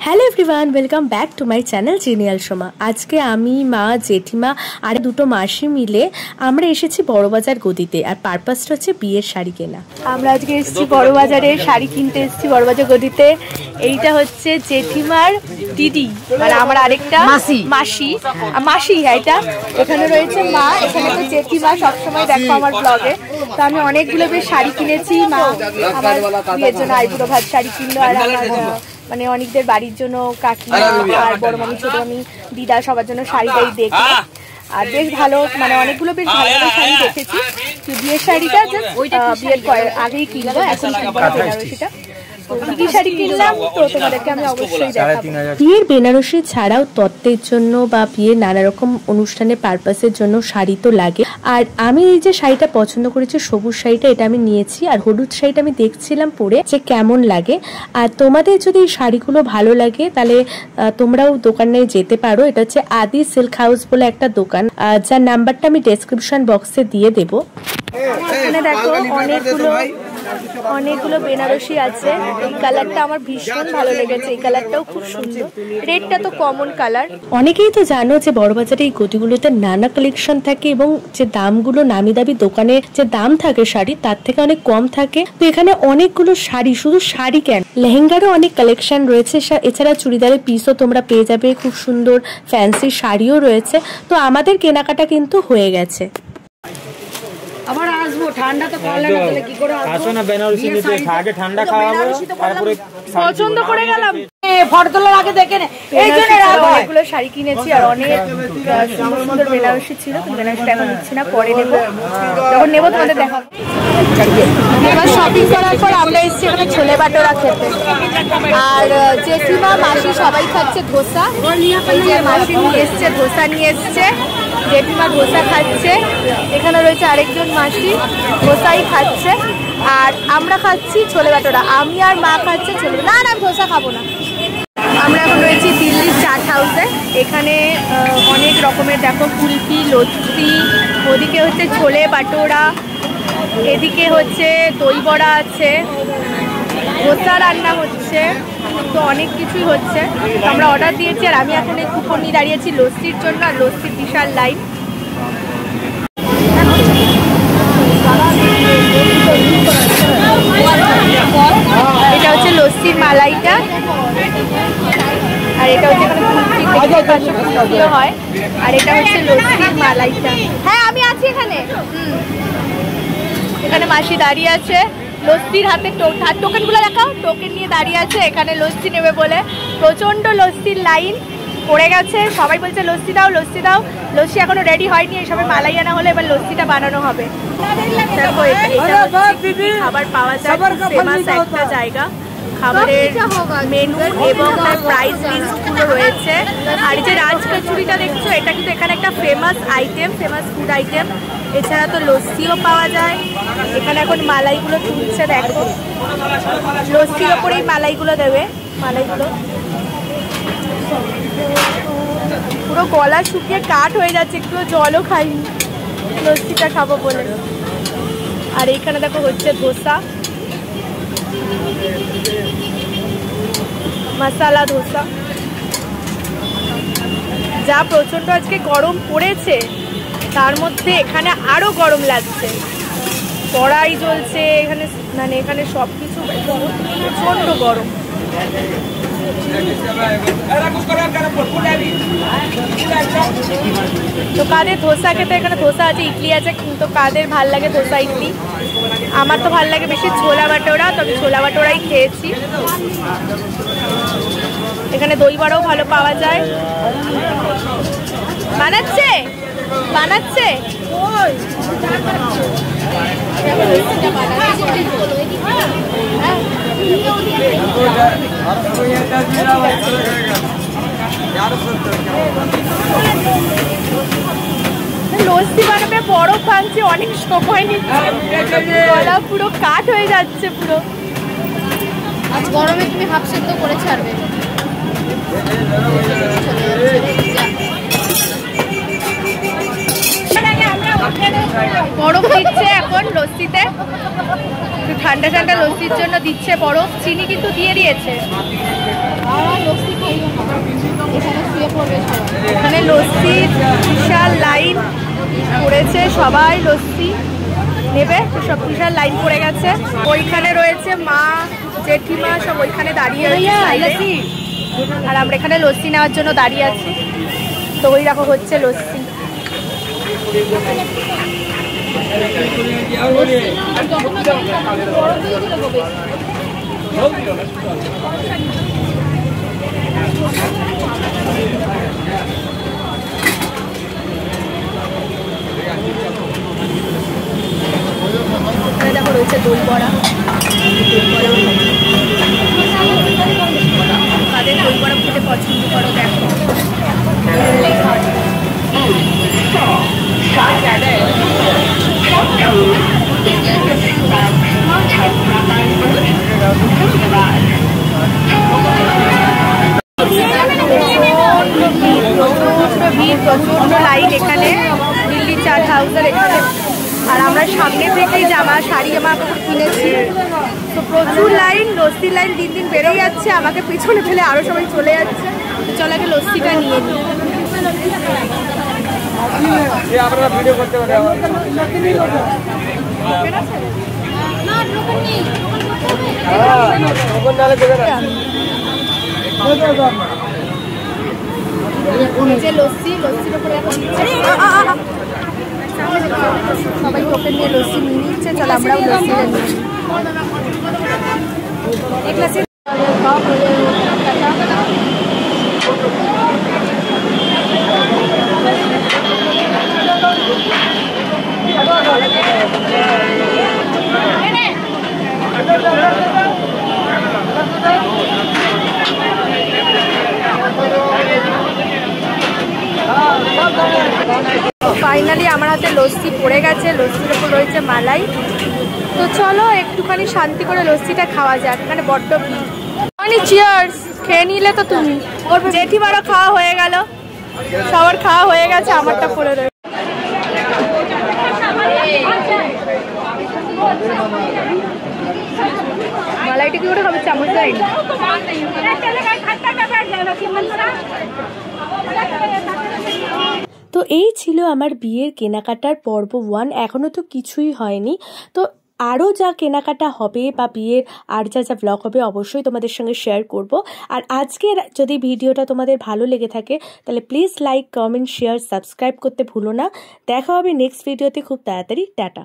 Hello everyone, welcome back to my channel জিনিয়াল সোমা। আজকে আমি, মা, জেঠিমা আর দুটো মাসি মিলে আমরা এসেছি বড়বাজার গদিতে। আর পারপাসটা হচ্ছে বিয়ের শাড়ি কেনা। আমরা আজকে এসেছি বড়বাজারে শাড়ি কিনতে এসেছি বড়বাজার গদিতে। এইটা হচ্ছে জেঠিমার দিদি, মানে আমার আরেকটা মাসি এটা। এখানে রয়েছে মা, এখানে তো জেঠিমা সবসময় দেখো আমার ব্লগে। তো আমি অনেকগুলো বেশ শাড়ি কিনেছি। মা আমার বিয়ের জন্য আইবুড়ো ভাত শাড়ি কিনলো, আর আমার মানে অনেকদের বাড়ির জন্য কাকিমা আর বড় মামি, ছোট মামি, দিদা সবার জন্য শাড়িটাই দেখে। আর বেশ ভালো, মানে অনেকগুলো বেশ ভালো ভালো শাড়ি দেখেছি। বিয়ের শাড়িটা বিয়ের আগেই কিনবো, এখন কিনবো না বেনারসিটা। বিয়ের বেনারসি ছাড়াও তত্ত্বের জন্য বা বিয়ের নানা রকম অনুষ্ঠানের পারপাসের জন্য শাড়ি তো লাগে। আর আমি এই যে শাড়িটা পছন্দ করেছি, সবুজ শাড়িটা, এটা আমি নিয়েছি। আর হলুদ শাড়িটা আমি দেখছিলাম পরে যে কেমন লাগে। আর তোমাদের যদি এই শাড়িগুলো ভালো লাগে তাহলে তোমরাও দোকানে যেতে পারো। এটা হচ্ছে আদি সিল্ক হাউস বলে একটা দোকান, যার নাম্বারটা আমি ডেসক্রিপশন বক্সে দিয়ে দেবো। এখানে দেখো অনেকগুলো বেনারসি আছে। এই কালারটা আমার ভীষণ ভালো লেগেছে, এই কালারটাও খুব সুন্দর। রেডটা তো কমন কালার। অনেকেই তো জানো যে বড়বাজারে এই গদিগুলোতে নানা কালেকশন থাকে এবং যে দামগুলো নামি দামি দোকানে যে দাম থাকে শাড়ি তার থেকে অনেক কম থাকে। তো এখানে অনেকগুলো শাড়ি, শুধু শাড়ি কেন, লেহেঙ্গারও অনেক কালেকশন রয়েছে। এছাড়া চুড়িদারের পিসও তোমরা পেয়ে যাবে, খুব সুন্দর ফ্যান্সি শাড়িও রয়েছে। তো আমাদের কেনাকাটা কিন্তু হয়ে গেছে। আবার আসবো, ঠান্ডা তো পড়লে না, তাহলে কি করে আসবো? আসো না বেনারসি নিতে, আগে ঠান্ডা খাওয়াবো, তারপরে পছন্দ করে গেলাম। ফটোলার আগে দেখে নে, এই জন্য অনেকগুলো শাড়ি কিনেছি আর অনেক সুন্দর সুন্দর বেনারসি ছিল। কিন্তু বেনারসিটা এখন নিচ্ছি না, পরে নেবো, যখন নেবো তোমাদের দেখাবো। এবার শপিং করার পর আমরা এসেছি এখানে ছোলে বাটোরা খেতে। আর জেঠিমা, মাসি সবাই খাচ্ছে ধোসা। মাসি নিয়ে এসছে ধোসা, নিয়ে এসছে জেঠিমা ধোসা খাচ্ছে। এখানে রয়েছে আরেকজন মাসি, ধোসাই খাচ্ছে। আর আমরা খাচ্ছি ছোলে বাটোরা। আমি আর মা খাচ্ছে ছোলে। না না, ধোসা খাবো না। আমরা এখন রয়েছি দিল্লির চাট হাউসে। এখানে অনেক রকমের দেখো কুলফি, লস্যি, ওদিকে হচ্ছে ছোলে বাটোরা, এদিকে হচ্ছে দই বড়া আছে, ধোসা রান্না হচ্ছে, তো অনেক কিছুই হচ্ছে। আমরা অর্ডার দিয়েছি আর আমি এখন এই কুপন নিয়ে দাঁড়িয়েছি লস্যির জন্য। আর লস্যির বিশাল লাইন। এটা হচ্ছে লস্যির মালাইটা, আর এটা হচ্ছে এখানে হয়। আর এটা হচ্ছে লস্যির মালাইটা। হ্যাঁ আমি আছি এখানে। এখানে মাসি দাঁড়িয়ে আছে, লস্যির হাতে টোকেন গুলো দেখাও, টোকেন নিয়ে দাঁড়িয়ে আছে এখানে লস্যি নেবে বলে। প্রচন্ড লস্যির লাইন পড়ে গেছে, সবাই বলছে লস্যি দাও লস্যি দাও। লস্যি এখনো রেডি হয়নি, এইসবে মালাই আনা হলে এবার লস্যিটা বানানো হবে। খাবার পাওয়া যায়, ফেমাস একটা জায়গা। খাবারের মেনু এবং তার প্রাইস লিস্টগুলো রয়েছে। আর এই যে রাজকচুরিটা দেখছো, এটা কিন্তু এখানে একটা famous item, famous food item. এছাড়া তো লস্যিও পাওয়া যায়। এখানে এখন মালাইগুলো তুলছে, দেখো লস্যির ওপরেই মালাইগুলো দেবে। মালাইগুলো পুরো গলা শুকিয়ে কাঠ হয়ে যাচ্ছে, একটু জলও খাইনি লস্যিটা খাবো বলে। আর এইখানে দেখো হচ্ছে ধোসা, মশালা ধোসা। যা প্রচন্ড আজকে গরম পড়েছে, তার মধ্যে এখানে আরো গরম লাগছে। কড়াই জ্বলছে এখানে, মানে এখানে সবকিছু প্রচন্ড গরম। তো কাদের ধোসা খেতে, এখানে ধোসা আছে, ইডলি আছে, কিন্তু কাদের ভাল লাগে ধোসা ইডলি? আমার তো ভাল লাগে বেশি ছোলা বাটোরা, তবে ছোলা বাটোরাই খেয়েছি। এখানে দই বড়াও ভালো পাওয়া যায়। বানাচ্ছে বানাচ্ছে লস্যি বানাবে, বরফ ভাঙছে, অনেক সময় নিচ্ছে, গলা পুরো কাঠ হয়ে যাচ্ছে পুরো। আজ গরমে তুমি হাফ সেদ্ধ করে ছাড়বে। বরফ দিচ্ছে এখন লস্যিতে, ঠান্ডা ঠান্ডা লস্যির জন্য দিচ্ছে বরফ। চিনি কিন্তু দিয়ে দিয়েছে। লস্যি এখানে শুয়ে পড়বে সবাই। এখানে লস্যি বিশাল লাইন পড়েছে, সবাই লস্যি নেবে, তো সব বিশাল লাইন পড়ে গেছে। ওইখানে রয়েছে মা জেঠিমা সব ওইখানে দাঁড়িয়ে রয়েছে, আর আমরা এখানে লস্যি নেওয়ার জন্য দাঁড়িয়ে আছি। তো ওই রকম হচ্ছে লস্যি। দেখো রয়েছে দই বড়া, কাদের দই বড়া খেতে পছন্দ করো দেখো। প্রচন্ড লাইন এখানে দিল্লি চাট হাউসের এখানে, আর আমরা সামনে থেকেই জামা শাড়ি জামা কিনেছি। তো প্রচুর লাইন, লস্যির লাইন দিন দিন বেড়ে যাচ্ছে, আমাকে পিছনে ফেলে আরো সবাই চলে যাচ্ছে। তো চলো আগে লস্যিটা নিয়ে নিই। লস্যির উপরে সবাই টোকেন নিয়ে লস্যি নিয়ে নিচ্ছে। চলো আমরাও লস্যিটা নিয়ে নিই। ফাইনালি আমার হাতে লস্যি পড়ে গেছে, লস্যির ওপর রয়েছে মালাই। তো চলো একটুখানি শান্তি করে লস্যিটা খাওয়া যাক, এখানে বড্ড ভিড়। চিয়ার্স, খেয়ে নিলে তো তুমি। ওর জেঠিমারও খাওয়া হয়ে গেল, সবার খাওয়া হয়ে গেছে, আমারটা পড়ে রয়েছে। মালাইটা কি করে খাবে, চামচ দেয়? তো এই ছিল আমার বিয়ের কেনাকাটার পর্ব 1। এখনও তো কিছুই হয়নি, তো আরও যা কেনাকাটা হবে বা বিয়ের আর যা যা ব্লগ হবে অবশ্যই তোমাদের সঙ্গে শেয়ার করব। আর আজকের যদি ভিডিওটা তোমাদের ভালো লেগে থাকে তাহলে please like, comment, share, subscribe করতে ভুলো না। দেখা হবে নেক্সট ভিডিওতে খুব তাড়াতাড়ি। টাটা।